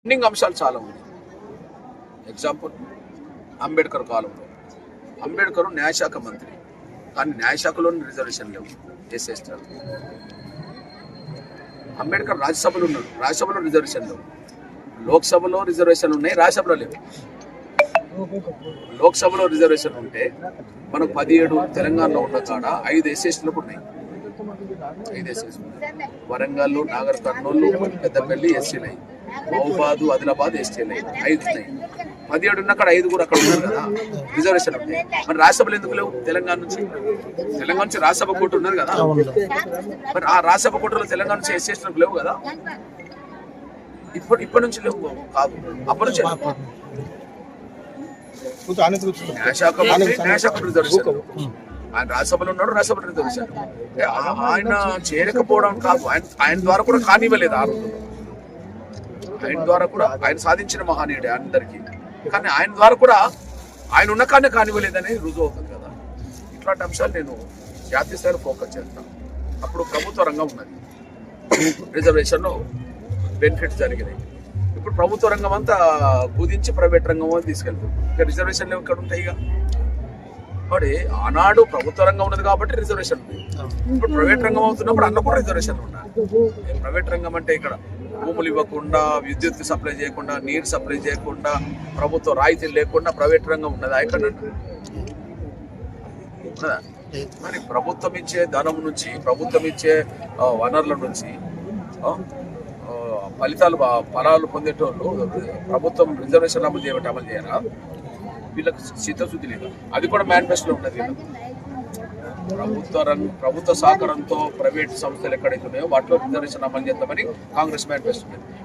Pending అంశాలు చాలా ఉన్నాయి. ఎగ్జాంపుల్ అంబేద్కర్ కాలంలో అంబేద్కర్ న్యాయశాఖ మంత్రి, కానీ న్యాయశాఖలోని రిజర్వేషన్ లేవు ఎస్సీ. అంబేద్కర్ రాజ్యసభలో ఉన్నాడు, రాజ్యసభలో రిజర్వేషన్ లేవు. లోక్సభలో రిజర్వేషన్ ఉన్నాయి, రాజ్యసభలో లేవు. లోక్సభలో రిజర్వేషన్ ఉంటే మనకు 17 తెలంగాణలో ఉన్న కాడ 5 ఎస్సీలకు ఉన్నాయి. 5 ఎస్సీలు వరంగల్, నాగర్ కర్నూలు, పెద్దపల్లి ఎస్సీలు, మహబూబాద్, ఆదిలాబాద్ ఎస్టీలు 5 ఉన్నాయి. 17 ఉన్న కాడ 5 అక్కడ ఉన్నారు కదా, రిజర్వేషన్ ఉంటాయి. మరి రాజ్యసభలు ఎందుకు లేవు? తెలంగాణ నుంచి రాజ్యసభ కోర్టు ఉన్నారు కదా, మరి ఆ రాజ్యసభ కోర్టులో తెలంగాణ నుంచి ఎస్సీలకు లేవు కదా. ఇప్పటి నుంచి లేవు కాదు, అప్పటి నుంచి న్యాయశాఖ రిజర్వేషన్. ఆయన రాజ్యసభలో ఉన్నాడు, రాజ్యసభ రిజర్వేషన్. ఆయన చేరకపోవడం కాదు, ఆయన ద్వారా కూడా కానివ్వలేదు. ఆ రోజు ఆయన ద్వారా కూడా ఆయన సాధించిన మహానీయుడే అందరికీ, కానీ ఆయన ద్వారా కూడా ఆయన ఉన్న కానీ కానివ్వలేదని రుజువు అవుతుంది కదా. ఇట్లాంటి అంశాలు నేను జాతీయ స్థాయిలో ఫోకస్ చేస్తాను. అప్పుడు ప్రభుత్వ రంగం ఉన్నది, రిజర్వేషన్లో బెనిఫిట్స్ జరిగినాయి. ఇప్పుడు ప్రభుత్వ రంగం అంతా కుదించి ప్రైవేట్ రంగం అని తీసుకెళ్తాం. ఇక రిజర్వేషన్లు ఎక్కడ ఉంటాయి? ఇక మరి ఆనాడు ప్రభుత్వ రంగం ఉన్నది కాబట్టి రిజర్వేషన్ ఉంది. ఇప్పుడు ప్రైవేట్ రంగం అవుతున్నప్పుడు అన్న కూడా రిజర్వేషన్లు ఉన్నాయి. ప్రైవేట్ రంగం అంటే ఇక్కడ భూములు ఇవ్వకుండా, విద్యుత్ సప్లై చేయకుండా, నీరు సప్లై చేయకుండా, ప్రభుత్వ రాయితీలు లేకుండా ప్రైవేట్ రంగం ఉన్నదా? ఎక్కడ ఉన్నదా? మరి ప్రభుత్వం ఇచ్చే ధనం నుంచి, ప్రభుత్వం ఇచ్చే వనరుల నుంచి ఫలాలు పొందేటోళ్ళు ప్రభుత్వం రిజర్వేషన్ అమలు చేయరా? వీళ్ళకి చిత్తశుద్ధి లేదు. అది కూడా మేనిఫెస్టోలో ఉన్నది. ప్రభుత్వ సహకారంతో ప్రైవేట్ సంస్థలు ఎక్కడైతే ఉన్నాయో వాటిలో రిజర్వేషన్ అమలు చేద్దామని కాంగ్రెస్ మేనిఫెస్టో ఉన్నది.